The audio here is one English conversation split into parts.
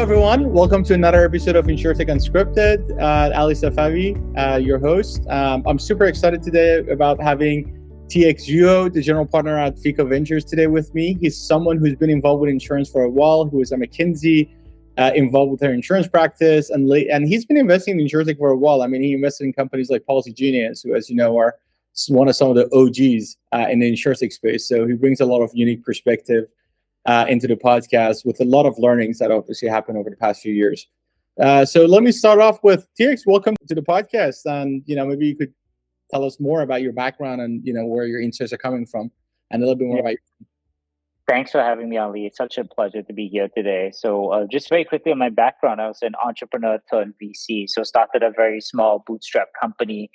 everyone. Welcome to another episode of Insurtech Unscripted. Ali Safavi, your host. I'm super excited today about having TX-Zhuo, the general partner at Fika Ventures, today with me. He's someone who's been involved with insurance for a while, who is at McKinsey, involved with their insurance practice, and he's been investing in Insurtech for a while. I mean, he invested in companies like Policy Genius, who, as you know, are some of the OGs in the Insurtech space. So he brings a lot of unique perspective into the podcast with a lot of learnings that obviously happened over the past few years. So let me start off with TX. Welcome to the podcast, and maybe you could tell us more about your background and where your insights are coming from, and a little bit more about. Thanks for having me, Ali. It's such a pleasure to be here today. So just very quickly on my background, I was an entrepreneur turned VC. So started a very small bootstrap company.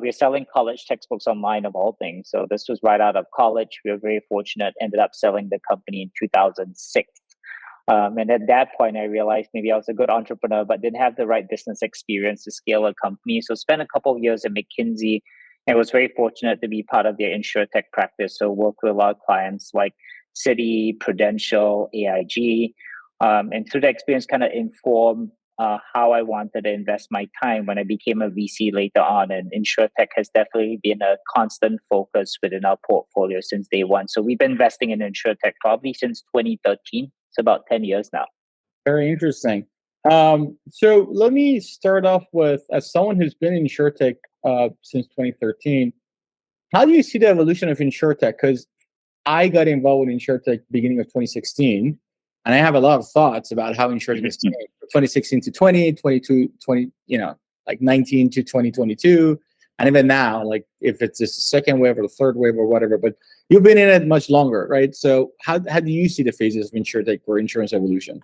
We are selling college textbooks online of all things. So this was right out of college. We were very fortunate, ended up selling the company in 2006. And at that point, I realized maybe I was a good entrepreneur, but didn't have the right business experience to scale a company. So spent a couple of years at McKinsey and was very fortunate to be part of their Insurtech practice. So worked with a lot of clients like Citi, Prudential, AIG. And through that experience kind of informed how I wanted to invest my time when I became a VC later on. And Insurtech has definitely been a constant focus within our portfolio since day one. So we've been investing in Insurtech probably since 2013. It's about 10 years now. Very interesting. So let me start off with, as someone who's been in Insurtech since 2013, how do you see the evolution of Insurtech? Because I got involved with Insurtech beginning of 2016, and I have a lot of thoughts about how Insurtech has changed from 2016 to 20, 19 to 2022, and even now, like if it's the second wave or the third wave or whatever. But you've been in it much longer, right? So how do you see the phases of Insurtech or insurance evolution?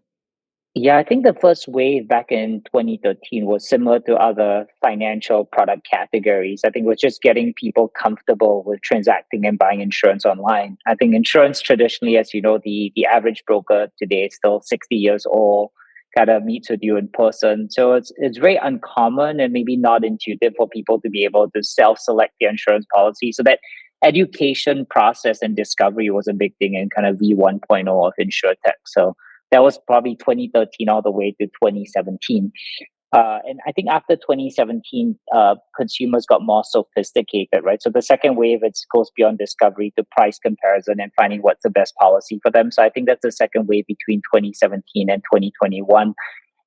Yeah, I think the first wave back in 2013 was similar to other financial product categories. I think it was just getting people comfortable with transacting and buying insurance online. I think insurance traditionally, as you know, the average broker today is still 60 years old, kind of meets with you in person. So it's very uncommon and maybe not intuitive for people to be able to self-select their insurance policy. So that education process and discovery was a big thing in kind of V1.0 of Insurtech. So that was probably 2013 all the way to 2017. And I think after 2017, consumers got more sophisticated, right? So the second wave, it goes beyond discovery to price comparison and finding what's the best policy for them. So I think that's the second wave between 2017 and 2021.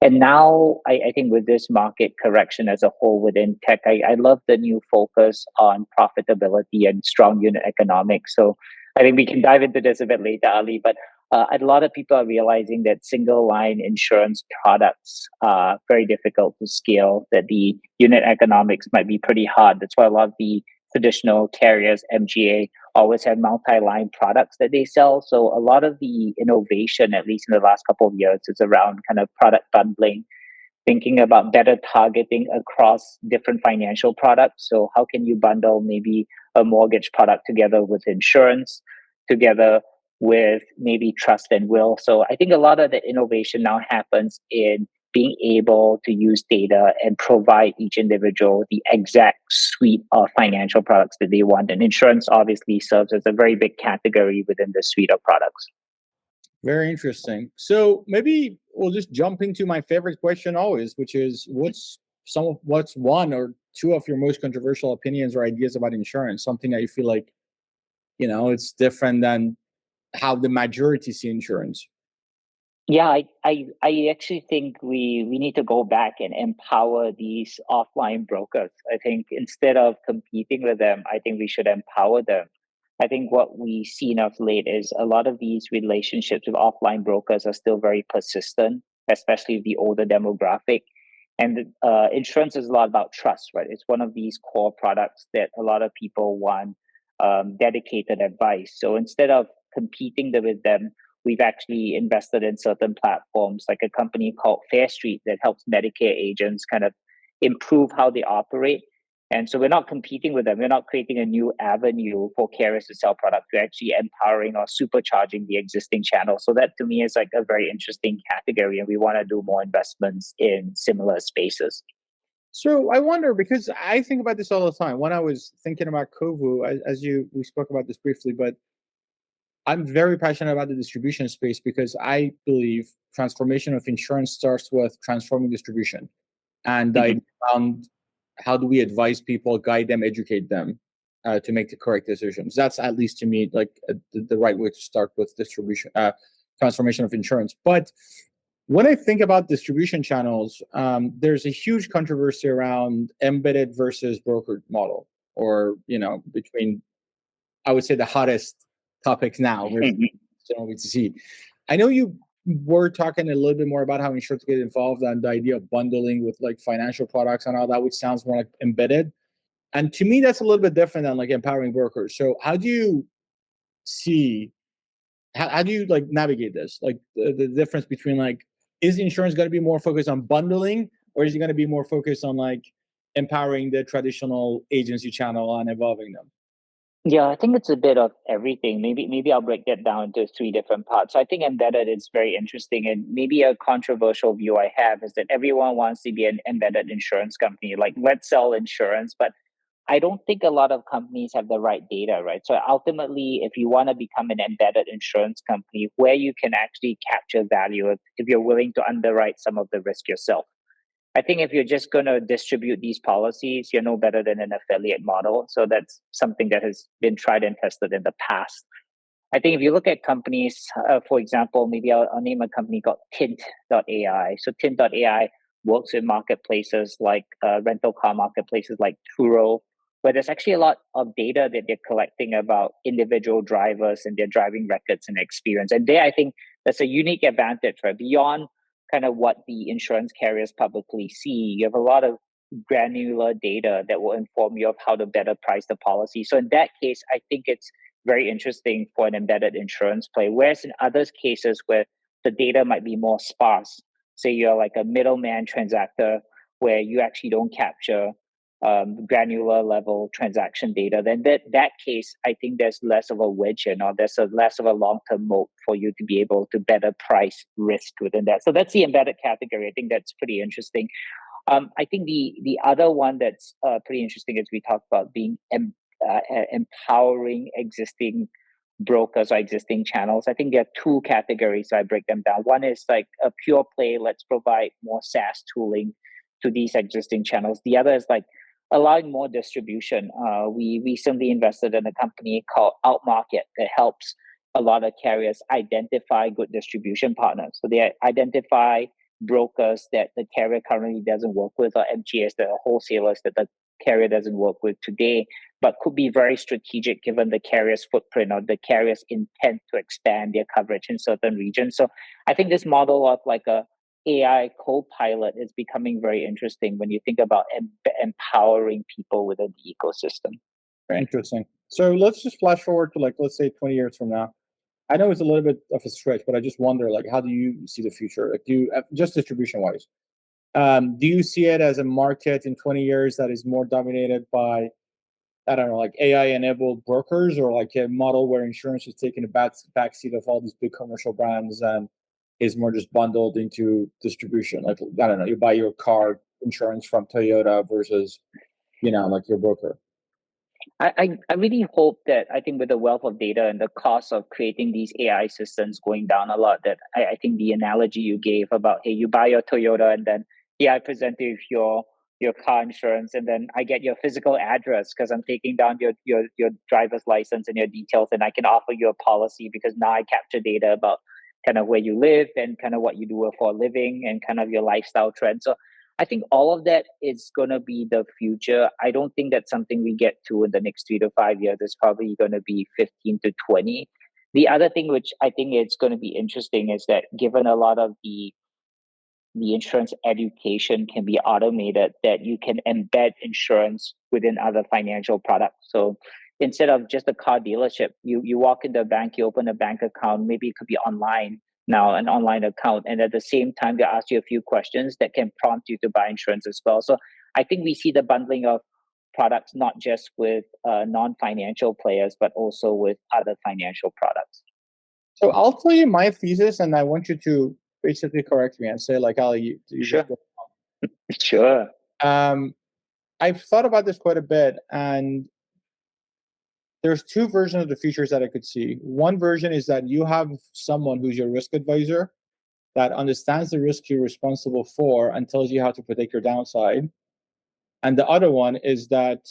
And now I think with this market correction as a whole within tech, I love the new focus on profitability and strong unit economics. So I think we can dive into this a bit later, Ali, but a lot of people are realizing that single line insurance products are very difficult to scale, that the unit economics might be pretty hard. That's why a lot of the traditional carriers, MGA, always have multi-line products that they sell. So a lot of the innovation, at least in the last couple of years, is around kind of product bundling, thinking about better targeting across different financial products. So how can you bundle maybe a mortgage product together with insurance, together with maybe trust and will. So I think a lot of the innovation now happens in being able to use data and provide each individual the exact suite of financial products that they want. And insurance obviously serves as a very big category within the suite of products. Very interesting. So maybe we'll just jump into my favorite question always, which is what's one or two of your most controversial opinions or ideas about insurance? Something that you feel like, it's different than how the majority see insurance. Yeah, I actually think we need to go back and empower these offline brokers. I think instead of competing with them, I think we should empower them. I think what we've seen of late is a lot of these relationships with offline brokers are still very persistent, especially the older demographic. And insurance is a lot about trust, right? It's one of these core products that a lot of people want dedicated advice. So instead of competing with them, we've actually invested in certain platforms like a company called Fair Street that helps Medicare agents kind of improve how they operate. And so we're not competing with them. We're not creating a new avenue for carriers to sell products. We're actually empowering or supercharging the existing channel. So that to me is like a very interesting category. And we want to do more investments in similar spaces. So I wonder, because I think about this all the time when I was thinking about COVU, we spoke about this briefly, but I'm very passionate about the distribution space because I believe transformation of insurance starts with transforming distribution. And I found, how do we advise people, guide them, educate them to make the correct decisions? That's, at least to me, like the right way to start with distribution, transformation of insurance. But when I think about distribution channels, there's a huge controversy around embedded versus brokered model, or between, I would say, the hottest topics now versus general B2C. I know you were talking a little bit more about how insurance get involved and the idea of bundling with like financial products and all that, which sounds more like embedded. And to me, that's a little bit different than like empowering brokers. So how do you see, how do you like navigate this? Like the difference between, like, is insurance going to be more focused on bundling, or is it going to be more focused on like empowering the traditional agency channel and evolving them? Yeah, I think it's a bit of everything. Maybe I'll break that down into three different parts. So I think embedded is very interesting, and maybe a controversial view I have is that everyone wants to be an embedded insurance company. Like, let's sell insurance, but I don't think a lot of companies have the right data, right? So ultimately, if you want to become an embedded insurance company, where you can actually capture value, if you're willing to underwrite some of the risk yourself. I think if you're just going to distribute these policies, you're no better than an affiliate model. So that's something that has been tried and tested in the past. I think if you look at companies, for example, maybe I'll name a company called Tint.ai. So Tint.ai works with marketplaces like rental car marketplaces like Turo, where there's actually a lot of data that they're collecting about individual drivers and their driving records and experience. And there, I think that's a unique advantage, right? Beyond kind of what the insurance carriers publicly see, you have a lot of granular data that will inform you of how to better price the policy. So in that case, I think it's very interesting for an embedded insurance play. Whereas in other cases where the data might be more sparse, say you're like a middleman transactor where you actually don't capture granular level transaction data, then that case, I think there's less of a wedge in, or there's less of a long-term moat for you to be able to better price risk within that. So that's the embedded category. I think that's pretty interesting. I think the other one that's pretty interesting is we talked about being empowering existing brokers or existing channels. I think there are two categories. I break them down. One is like a pure play, let's provide more SaaS tooling to these existing channels. The other is like allowing more distribution. We recently invested in a company called Outmarket that helps a lot of carriers identify good distribution partners. So they identify brokers that the carrier currently doesn't work with, or MGAs, that are wholesalers that the carrier doesn't work with today, but could be very strategic given the carrier's footprint or the carrier's intent to expand their coverage in certain regions. So I think this model of like a AI co-pilot is becoming very interesting when you think about empowering people within the ecosystem. Very interesting. So let's just flash forward to, like, let's say 20 years from now. I know it's a little bit of a stretch, but I just wonder, like, how do you see the future? Like, do you, just distribution wise, do you see it as a market in 20 years that is more dominated by, I don't know, like AI enabled brokers, or like a model where insurance is taking a backseat of all these big commercial brands and is more just bundled into distribution? Like, I don't know, you buy your car insurance from Toyota versus, like your broker. I really hope that, I think with the wealth of data and the cost of creating these AI systems going down a lot, that I think the analogy you gave about, hey, you buy your Toyota and then, yeah, I present you with your car insurance, and then I get your physical address because I'm taking down your driver's license and your details, and I can offer you a policy because now I capture data about kind of where you live and kind of what you do for a living and kind of your lifestyle trends. So I think all of that is going to be the future. I don't think that's something we get to in the next 3 to 5 years. It's probably going to be 15 to 20. The other thing which I think it's going to be interesting is that given a lot of the insurance education can be automated, that you can embed insurance within other financial products. So instead of just a car dealership, you walk into a bank, you open a bank account, maybe it could be online now, an online account. And at the same time, they ask you a few questions that can prompt you to buy insurance as well. So I think we see the bundling of products, not just with non-financial players, but also with other financial products. So I'll tell you my thesis, and I want you to basically correct me and say, like, Ali, you Sure. just go. Sure. I've thought about this quite a bit, and there's two versions of the features that I could see. One version is that you have someone who's your risk advisor that understands the risk you're responsible for and tells you how to protect your downside. And the other one is that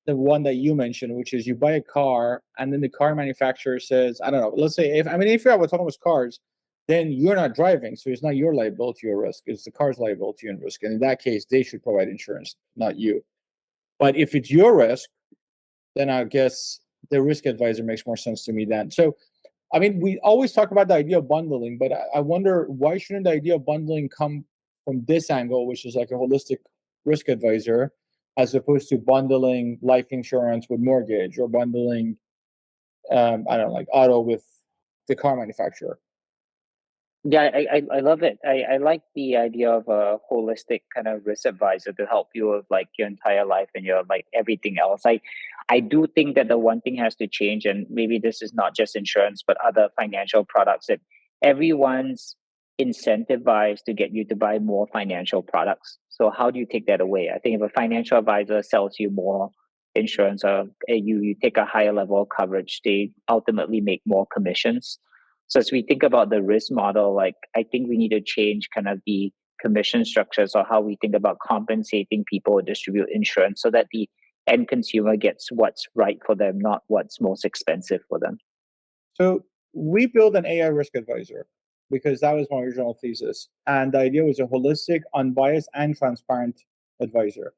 the one that you mentioned, which is you buy a car and then the car manufacturer says, I don't know, let's say, if you have autonomous cars, then you're not driving. So it's not your liability or risk, it's the car's liability and risk. And in that case, they should provide insurance, not you. But if it's your risk, then I guess the risk advisor makes more sense to me then. So, I mean, we always talk about the idea of bundling, but I wonder why shouldn't the idea of bundling come from this angle, which is like a holistic risk advisor, as opposed to bundling life insurance with mortgage or bundling, I don't know, like auto with the car manufacturer. Yeah, I love it. I like the idea of a holistic kind of risk advisor to help you with like your entire life and your like everything else. I do think that the one thing has to change, and maybe this is not just insurance, but other financial products, that everyone's incentivized to get you to buy more financial products. So how do you take that away? I think if a financial advisor sells you more insurance, or you take a higher level of coverage, they ultimately make more commissions. So as we think about the risk model, like I think we need to change kind of the commission structures or how we think about compensating people who distribute insurance so that the end consumer gets what's right for them, not what's most expensive for them. So we built an AI risk advisor because that was my original thesis. And the idea was a holistic, unbiased, and transparent advisor.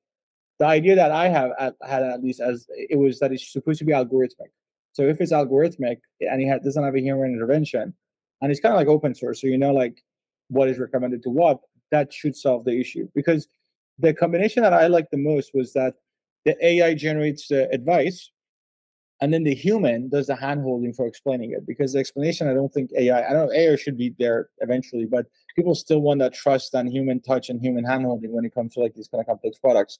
The idea that I had at least as it was that it's supposed to be algorithmic. So if it's algorithmic and doesn't have a human intervention, and it's kind of like open source, so you know like what is recommended to what, that should solve the issue. Because the combination that I liked the most was that the AI generates the advice, and then the human does the hand holding for explaining it. Because the explanation, I don't think I don't know, AI should be there eventually, but people still want that trust and human touch and human hand holding when it comes to like these kind of complex products.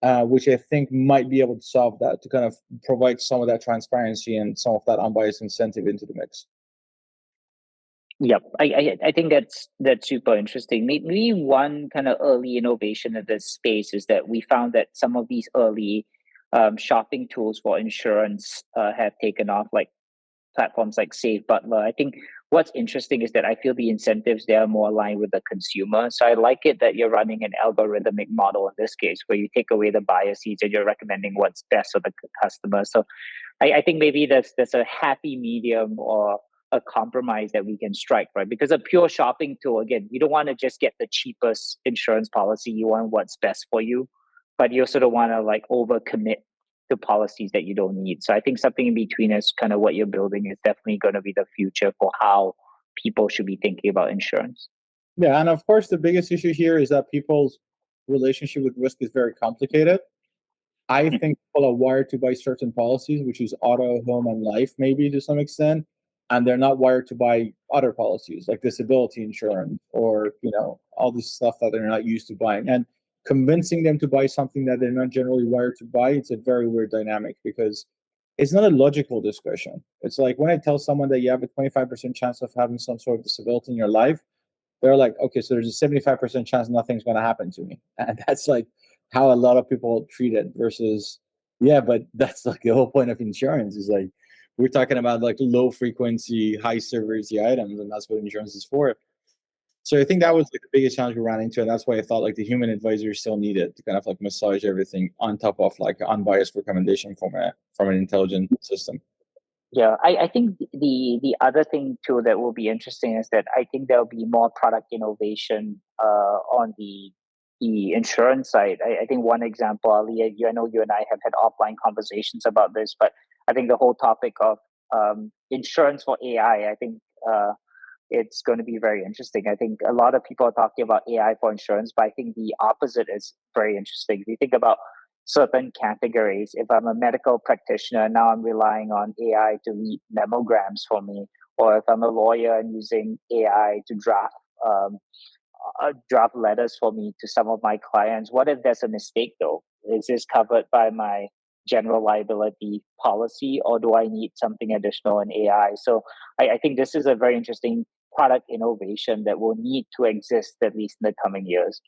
Which I think might be able to solve that, to kind of provide some of that transparency and some of that unbiased incentive into the mix. Yep, I think that's super interesting. Maybe one kind of early innovation in this space is that we found that some of these early shopping tools for insurance have taken off, like platforms like Save Butler. I think what's interesting is that I feel the incentives there are more aligned with the consumer. So I like it that you're running an algorithmic model in this case, where you take away the biases and you're recommending what's best for the customer. So I think maybe there's a happy medium or a compromise that we can strike, right? Because a pure shopping tool, again, you don't want to just get the cheapest insurance policy. You want what's best for you, but you sort of want to like overcommit to policies that you don't need. So I think something in between is kind of what you're building is definitely going to be the future for how people should be thinking about insurance. Yeah, and of course, the biggest issue here is that people's relationship with risk is very complicated. I think people are wired to buy certain policies, which is auto, home, and life, maybe to some extent, and they're not wired to buy other policies like disability insurance or all this stuff that they're not used to buying. And convincing them to buy something that they're not generally wired to buy, it's a very weird dynamic because it's not a logical discussion. It's like when I tell someone that you have a 25% chance of having some sort of disability in your life, they're like, okay, so there's a 75% chance nothing's going to happen to me. And that's like how a lot of people treat it versus, yeah, but that's like the whole point of insurance is like, we're talking about like low frequency, high severity items, and that's what insurance is for. So I think that was like the biggest challenge we ran into. And that's why I thought like the human advisor still needed to kind of like massage everything on top of like unbiased recommendation from an intelligent system. Yeah, I think the other thing too that will be interesting is that I think there'll be more product innovation on the insurance side. I think one example, Ali, I know you and I have had offline conversations about this, but I think the whole topic of insurance for AI, I think it's going to be very interesting. I think a lot of people are talking about AI for insurance, but I think the opposite is very interesting. If you think about certain categories, if I'm a medical practitioner, now I'm relying on AI to read memograms for me, or if I'm a lawyer and using AI to draft letters for me to some of my clients. What if there's a mistake though? Is this covered by my general liability policy, or do I need something additional in AI? So I think this is a very interesting product innovation that will need to exist at least in the coming years.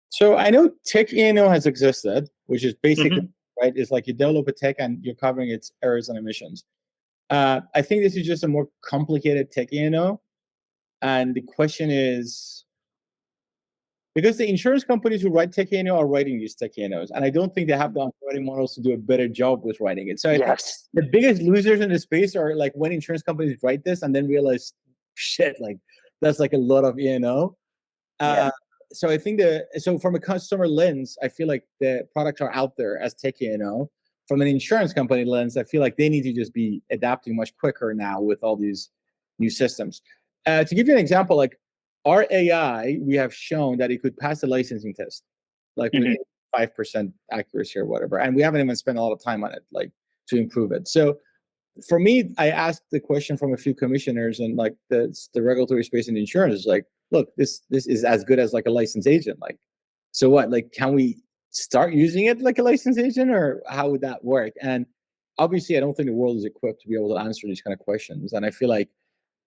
So I know Tech E&O has existed, which is basically right? It's like you develop a tech and you're covering its errors and emissions. I think this is just a more complicated tech E&O. And the question is, because the insurance companies who write tech E&O are writing these tech E&Os, and I don't think they have the underwriting models to do a better job with writing it. So I think the biggest losers in the space are like when insurance companies write this and then realize, shit, like that's like a lot of E&O. So I think so from a customer lens, I feel like the products are out there as tech E&O. From an insurance company lens, I feel like they need to just be adapting much quicker now with all these new systems. To give you an example, like our AI, we have shown that it could pass the licensing test, like with 5% accuracy or whatever. And we haven't even spent a lot of time on it, like to improve it. So for me, I asked the question from a few commissioners and like the regulatory space in insurance is like, look, this is as good as like a licensed agent. Like, so what? Like, can we start using it like a licensed agent, or how would that work? And obviously, I don't think the world is equipped to be able to answer these kind of questions. And I feel like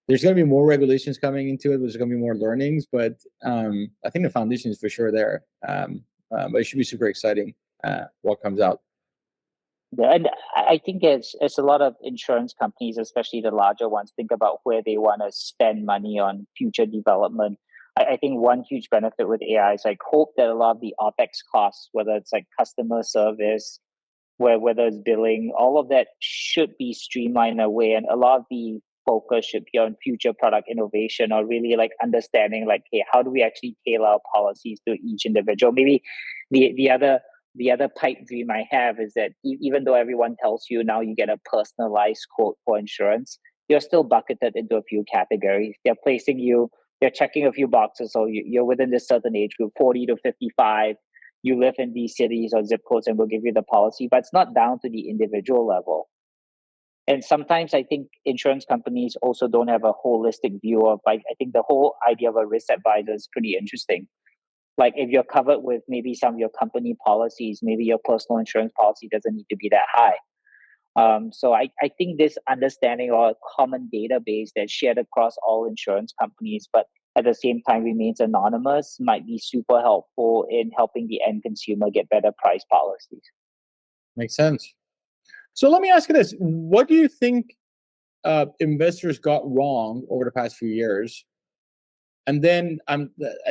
there's going to be more regulations coming into it. There's going to be more learnings, but I think the foundation is for sure there. But it should be super exciting what comes out. Yeah, and I think it's a lot of insurance companies, especially the larger ones, think about where they want to spend money on future development. I think one huge benefit with AI is I hope that a lot of the OpEx costs, whether it's like customer service, whether it's billing, all of that should be streamlined away, and a lot of the focus should be on future product innovation, or really like understanding like, hey, how do we actually tailor our policies to each individual? Maybe the other pipe dream I have is that even though everyone tells you now you get a personalized quote for insurance, you're still bucketed into a few categories. They're checking a few boxes. So you're within this certain age group, 40 to 55. You live in these cities or zip codes and we'll give you the policy, but it's not down to the individual level. And sometimes I think insurance companies also don't have a holistic view of, like, I think the whole idea of a risk advisor is pretty interesting. Like if you're covered with maybe some of your company policies, maybe your personal insurance policy doesn't need to be that high. So I think this understanding or a common database that's shared across all insurance companies, but at the same time remains anonymous, might be super helpful in helping the end consumer get better price policies. Makes sense. So let me ask you this. What do you think investors got wrong over the past few years? And then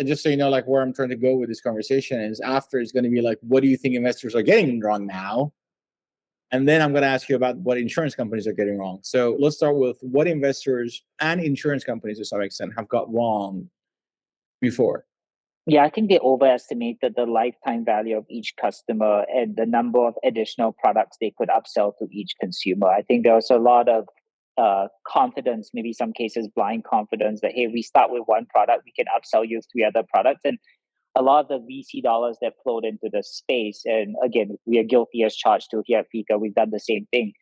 just so you know, like where I'm trying to go with this conversation is after is going to be like, what do you think investors are getting wrong now? And then I'm going to ask you about what insurance companies are getting wrong. So let's start with what investors and insurance companies to some extent have got wrong before. Yeah, I think they overestimated the lifetime value of each customer and the number of additional products they could upsell to each consumer. I think there was a lot of confidence, maybe some cases blind confidence that, hey, we start with one product, we can upsell you 3 other products. And a lot of the VC dollars that flowed into the space, and again, we are guilty as charged to here at Fika, we've done the same thing,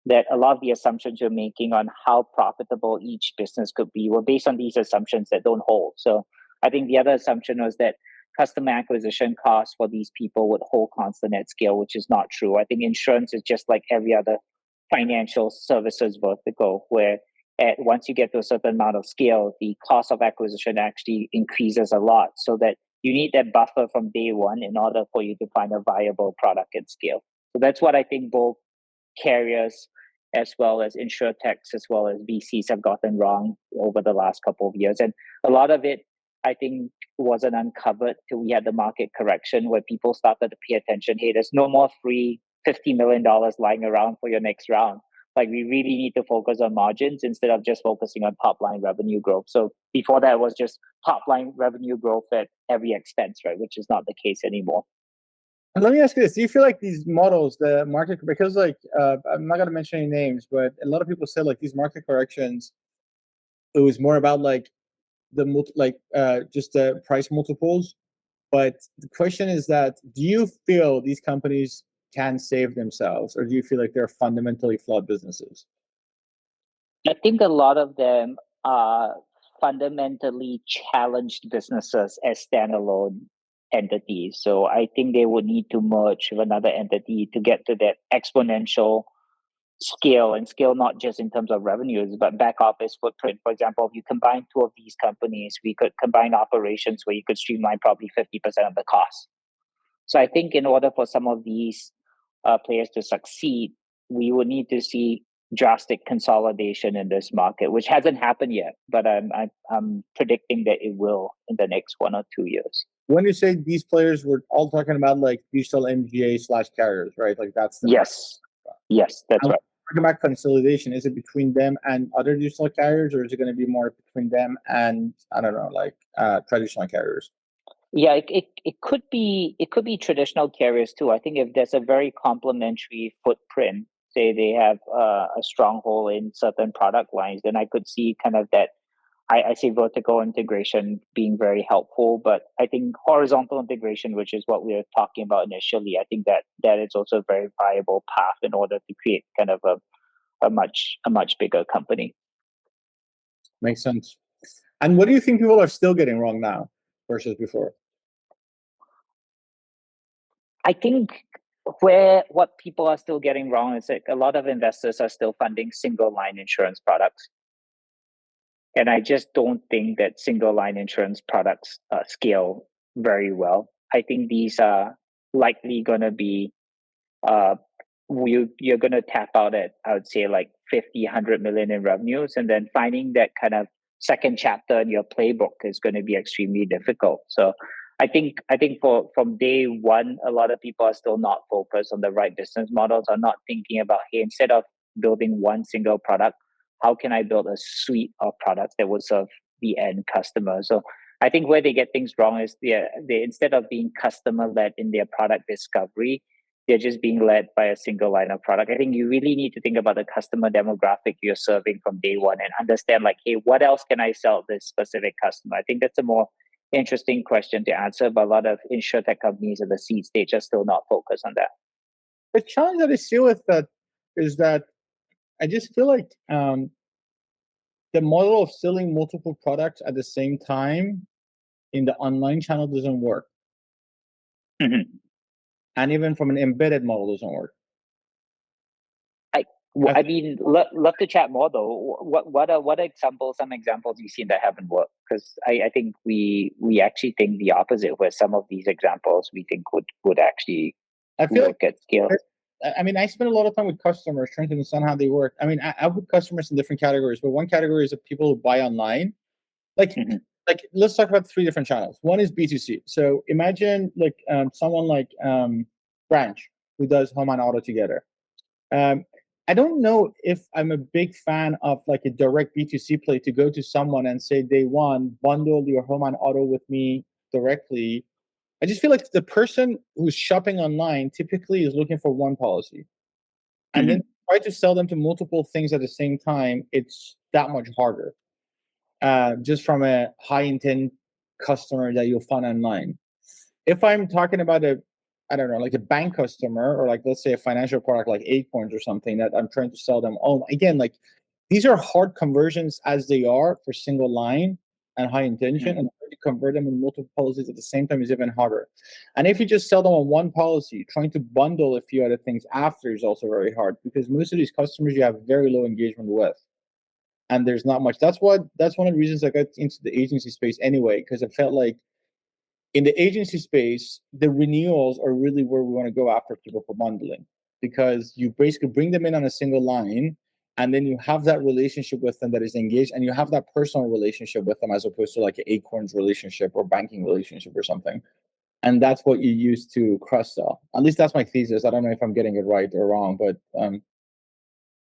that a lot of the assumptions you're making on how profitable each business could be were based on these assumptions that don't hold. So I think the other assumption was that customer acquisition costs for these people would hold constant at scale, which is not true. I think insurance is just like every other financial services vertical, where once you get to a certain amount of scale, the cost of acquisition actually increases a lot, so that you need that buffer from day one in order for you to find a viable product at scale. So that's what I think both carriers as well as insurtechs as well as VCs have gotten wrong over the last couple of years. And a lot of it, I think, wasn't uncovered till we had the market correction where people started to pay attention. Hey, there's no more free $50 million lying around for your next round. Like, we really need to focus on margins instead of just focusing on top line revenue growth. So before that was just top line revenue growth at every expense, right? Which is not the case anymore. And let me ask you this: do you feel like these models, the market, because like I'm not going to mention any names, but a lot of people said like these market corrections, it was more about like just the price multiples. But the question is that, do you feel these companies can save themselves, or do you feel like they're fundamentally flawed businesses? I think a lot of them are fundamentally challenged businesses as standalone entities. So I think they would need to merge with another entity to get to that exponential scale, and scale not just in terms of revenues, but back office footprint. For example, if you combine 2 of these companies, we could combine operations where you could streamline probably 50% of the cost. So I think in order for some of these players to succeed, we would need to see drastic consolidation in this market, which hasn't happened yet, but I'm predicting that it will in the next 1 or 2 years. When you say these players, we're all talking about like digital MGA/carriers, right? Like that's the Yes, that's right. Talking about consolidation, is it between them and other digital carriers, or is it going to be more between them and I don't know, like traditional carriers? Yeah, it could be traditional carriers too. I think if there's a very complementary footprint, say they have a stronghold in certain product lines, then I could see kind of that. I see vertical integration being very helpful, but I think horizontal integration, which is what we were talking about initially, I think that is also a very viable path in order to create kind of a much bigger company. Makes sense. And what do you think people are still getting wrong now versus before? I think what people are still getting wrong is that a lot of investors are still funding single line insurance products. And I just don't think that single line insurance products scale very well. I think these are likely going to be, you're going to tap out at, I would say, like 50, 100 million in revenues. And then finding that kind of second chapter in your playbook is going to be extremely difficult. So I think from day one, a lot of people are still not focused on the right business models, are not thinking about, hey, instead of building one single product, how can I build a suite of products that will serve the end customer? So I think where they get things wrong is they instead of being customer led in their product discovery, they're just being led by a single line of product. I think you really need to think about the customer demographic you're serving from day one and understand like, hey, what else can I sell this specific customer? I think that's a more interesting question to answer, but a lot of insurtech companies at the seed stage are still not focused on that. The challenge that I see with that is that I just feel like the model of selling multiple products at the same time in the online channel doesn't work. Mm-hmm. And even from an embedded model doesn't work. I mean, love to chat more though. What are some examples you've seen that haven't worked? Because I think we actually think the opposite, where some of these examples we think would actually work at scale. I mean, I spend a lot of time with customers trying to understand how they work. I mean, I put customers in different categories, but one category is the people who buy online. Like let's talk about 3 different channels. One is B2C. So imagine like someone like Branch, who does home and auto together. I don't know if I'm a big fan of like a direct B2C play to go to someone and say, day one, bundle your home and auto with me directly. I just feel like the person who's shopping online typically is looking for one policy. And then try to sell them to multiple things at the same time, it's that much harder. Just from a high intent customer that you'll find online. If I'm talking about I don't know, like a bank customer, or like let's say a financial product like Acorns or something that I'm trying to sell them. Oh, again, like these are hard conversions as they are for single line and high intention, and trying to convert them in multiple policies at the same time is even harder. And if you just sell them on one policy, trying to bundle a few other things after is also very hard, because most of these customers you have very low engagement with. And there's not much. That's one of the reasons I got into the agency space anyway, because I felt like in the agency space, the renewals are really where we want to go after people for bundling, because you basically bring them in on a single line, and then you have that relationship with them that is engaged, and you have that personal relationship with them as opposed to like an Acorns relationship or banking relationship or something. And that's what you use to cross sell. At least that's my thesis. I don't know if I'm getting it right or wrong, but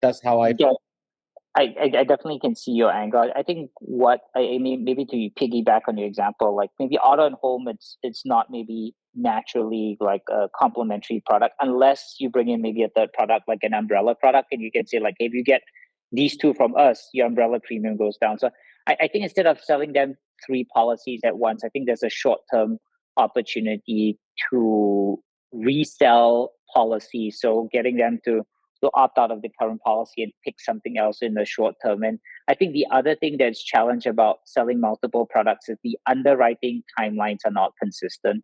that's how I feel. I definitely can see your angle. I think what I mean, maybe to piggyback on your example, like maybe auto and home, it's not maybe naturally like a complementary product unless you bring in maybe a third product like an umbrella product, and you can say like, hey, if you get these 2 from us, your umbrella premium goes down. So I think instead of selling them 3 policies at once, I think there's a short-term opportunity to resell policies. So getting them to opt out of the current policy and pick something else in the short term. And I think the other thing that's challenged about selling multiple products is the underwriting timelines are not consistent.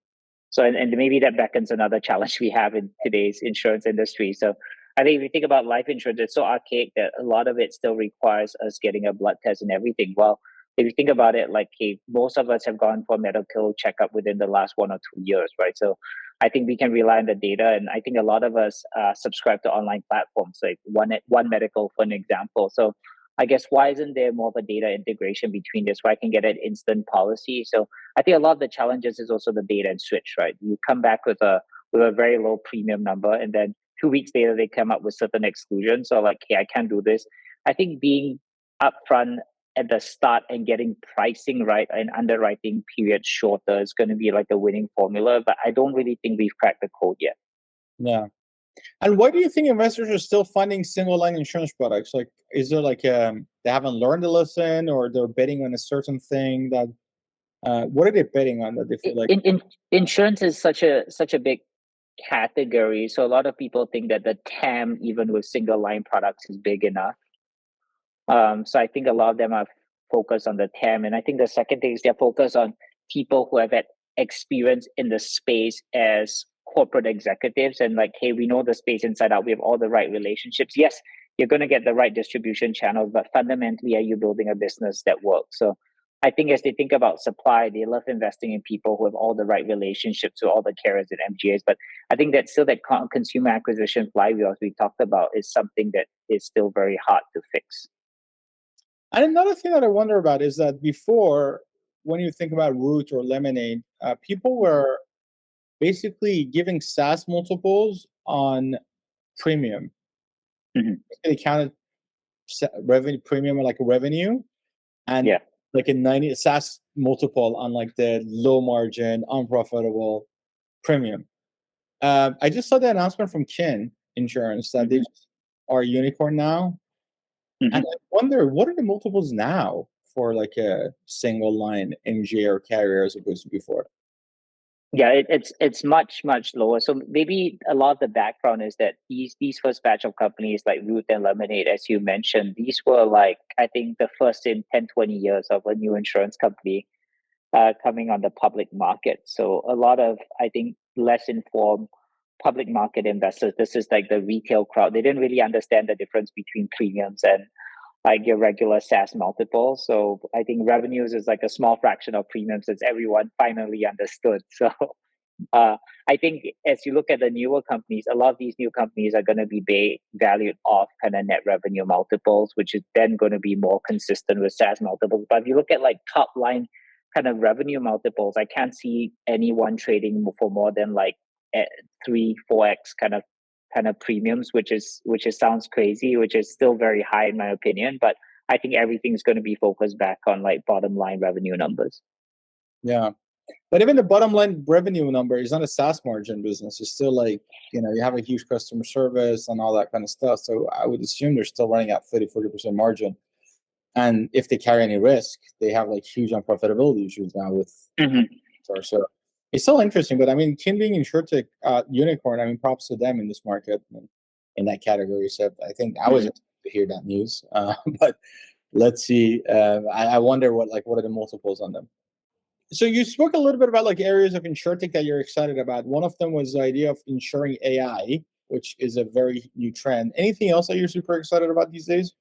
So, and maybe that beckons another challenge we have in today's insurance industry. So I think if you think about life insurance, it's so archaic that a lot of it still requires us getting a blood test and everything. Well, if you think about it, like, hey, most of us have gone for medical checkup within the last 1 or 2 years, right? So I think we can rely on the data, and I think a lot of us subscribe to online platforms, like One Medical, for an example. So I guess why isn't there more of a data integration between this, where I can get an instant policy? So I think a lot of the challenges is also the bait and switch, right? You come back with a very low premium number, and then 2 weeks later they come up with certain exclusions. So like, hey, I can't do this. I think being upfront at the start and getting pricing right and underwriting period shorter is going to be like a winning formula. But I don't really think we've cracked the code yet. Yeah. And why do you think investors are still funding single line insurance products? Like, is there like they haven't learned the lesson, or they're betting on a certain thing that what are they betting on that they feel like? Insurance is such a big category, so a lot of people think that the TAM, even with single line products, is big enough. So I think a lot of them are focused on the TAM, and I think the second thing is they're focused on people who have had experience in the space as corporate executives, and like, hey, we know the space inside out. We have all the right relationships. Yes, you're going to get the right distribution channels, but fundamentally, are you building a business that works? So I think as they think about supply, they love investing in people who have all the right relationships with all the carriers and MGAs. But I think that still that consumer acquisition flywheel, as we talked about, is something that is still very hard to fix. And another thing that I wonder about is that before, when you think about Root or Lemonade, people were basically giving SaaS multiples on premium. Mhm. They counted revenue premium like a revenue, and Yeah. like a 90 SaaS multiple on like the low margin, unprofitable premium. I just saw the announcement from Kin Insurance that they Mhm. just are a unicorn now, and Mhm. I wonder what are the multiples now for like a single line MGA or carrier as opposed to before. Yeah, it's much lower. So maybe a lot of the background is that these first batch of companies like Root and Lemonade, as you mentioned, these were like, I think, the first in 10-20 years of a new insurance company coming on the public market. So a lot of, I think, less informed public market investors. This is like the retail crowd. They didn't really understand the difference between premiums and like your regular SaaS multiple. So I think revenues is like a small fraction of premiums, as everyone finally understood. So uh, I think as you look at the newer companies, a lot of these new companies are going to be valued off kind of net revenue multiples, which is then going to be more consistent with SaaS multiples. But if you look at like top line kind of revenue multiples, I can't see anyone trading for more than like 3-4x kind of premiums, which is sounds crazy, which is still very high in my opinion. But I think everything's going to be focused back on like bottom line revenue numbers. Yeah. But even the bottom line revenue number is not a SaaS margin business. It's still like, you have a huge customer service and all that kind of stuff. So I would assume they're still running at 30-40% margin. And if they carry any risk, they have like huge unprofitability issues now with Mm-hmm. so it's still interesting. But I mean, Kin being Insurtech unicorn, I mean, props to them in this market and in that category. So I think I was Mm-hmm. excited to hear that news. But let's see. I wonder what are the multiples on them. So you spoke a little bit about like areas of Insurtech that you're excited about. One of them was the idea of insuring AI, which is a very new trend. Anything else that you're super excited about these days?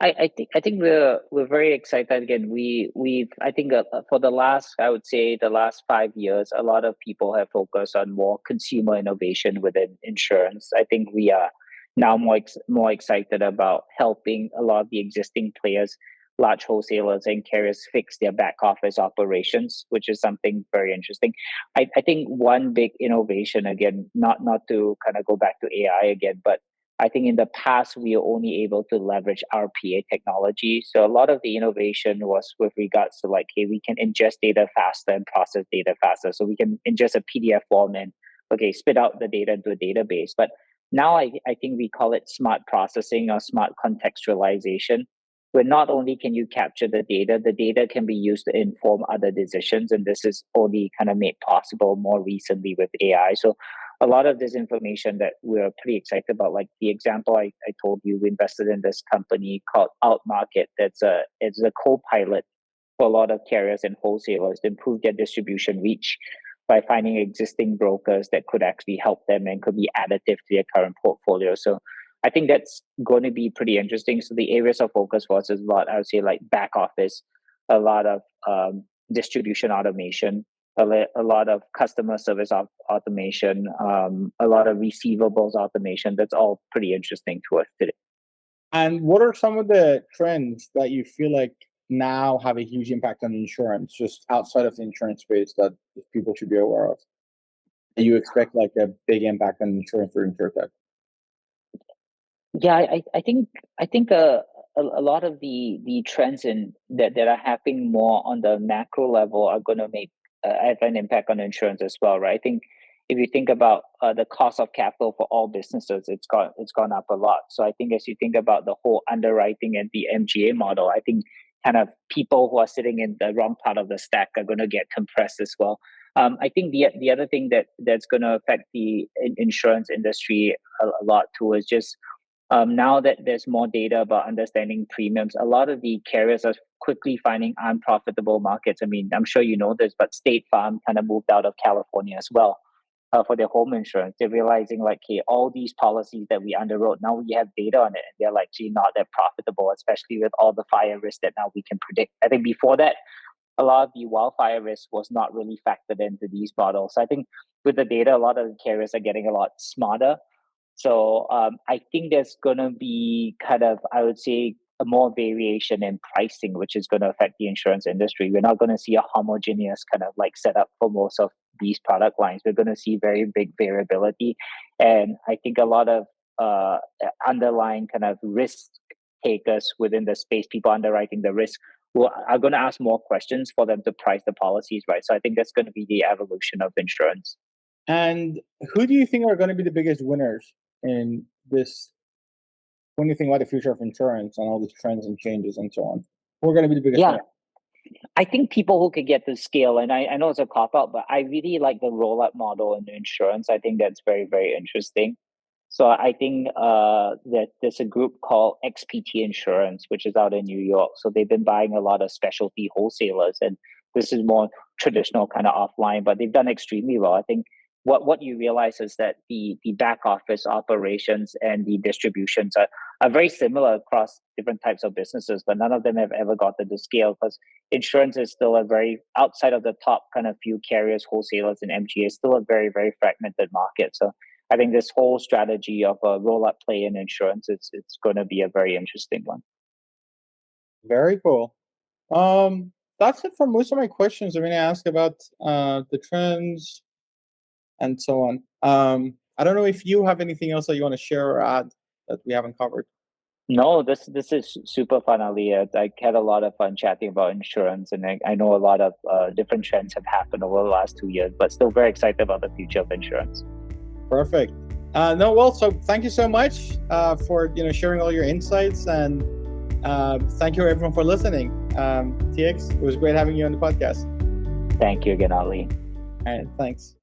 I think we're very excited. Again, we've I think for the last, I would say, the last 5 years, a lot of people have focused on more consumer innovation within insurance. I think we are now more excited about helping a lot of the existing players, large wholesalers and carriers, fix their back office operations, which is something very interesting. I think one big innovation, again, not to kind of go back to AI again, but I think in the past, we were only able to leverage RPA technology. So a lot of the innovation was with regards to like, hey, we can ingest data faster and process data faster. So we can ingest a PDF form and, okay, spit out the data into a database. But now I think we call it smart processing or smart contextualization, where not only can you capture the data can be used to inform other decisions. And this is only kind of made possible more recently with AI. So a lot of this information that we're pretty excited about, like the example I told you, we invested in this company called Outmarket. It's a co-pilot for a lot of carriers and wholesalers to improve their distribution reach by finding existing brokers that could actually help them and could be additive to their current portfolio. So I think that's going to be pretty interesting. So the areas of focus for us is a lot, I would say, like back office, a lot of distribution automation, a lot of customer service automation, a lot of receivables automation. That's all pretty interesting to us today. And what are some of the trends that you feel like now have a huge impact on insurance, just outside of the insurance space, that people should be aware of? Do you expect like a big impact on insurance for Insurtech? Yeah, I think a lot of the trends in that are happening more on the macro level are going to make have an impact on insurance as well, right? I think if you think about the cost of capital for all businesses, it's gone up a lot. So I think as you think about the whole underwriting and the MGA model, I think kind of people who are sitting in the wrong part of the stack are going to get compressed as well. I think the other thing that's going to affect the insurance industry a lot too is just now that there's more data about understanding premiums, a lot of the carriers are quickly finding unprofitable markets. I mean, I'm sure you know this, but State Farm kind of moved out of California as well for their home insurance. They're realizing like, hey, all these policies that we underwrote, now we have data on it, and they're like, gee, not that profitable, especially with all the fire risk that now we can predict. I think before that, a lot of the wildfire risk was not really factored into these models. So I think with the data, a lot of the carriers are getting a lot smarter. So I think there's going to be kind of, I would say, a more variation in pricing, which is going to affect the insurance industry. We're not going to see a homogeneous kind of like setup for most of these product lines. We're going to see very big variability. And I think a lot of underlying kind of risk takers within the space, people underwriting the risk, who are going to ask more questions for them to price the policies, right? So I think that's going to be the evolution of insurance. And who do you think are going to be the biggest winners in this? When you think about the future of insurance and all these trends and changes and so on, who are going to be the biggest Yeah, winners? I think people who could get to scale, and I know it's a cop out, but I really like the roll up model in insurance. I think that's very, very interesting. So I think that there's a group called XPT Insurance, which is out in New York. So they've been buying a lot of specialty wholesalers, and this is more traditional kind of offline, but they've done extremely well. I think what you realize is that the back office operations and the distributions are very similar across different types of businesses, but none of them have ever gotten to scale because insurance is still a very outside of the top kind of few carriers, wholesalers, and MGA, still a very, very fragmented market. So I think this whole strategy of a roll-up play in insurance, it's going to be a very interesting one. Very cool. That's it for most of my questions. I'm going to ask about the trends and so on. I don't know if you have anything else that you want to share or add that we haven't covered. No, this is super fun, Ali. I had a lot of fun chatting about insurance, and I know a lot of different trends have happened over the last 2 years, but still very excited about the future of insurance. Perfect. So thank you so much for sharing all your insights, and thank you everyone for listening. TX, it was great having you on the podcast. Thank you again, Ali. All right, thanks.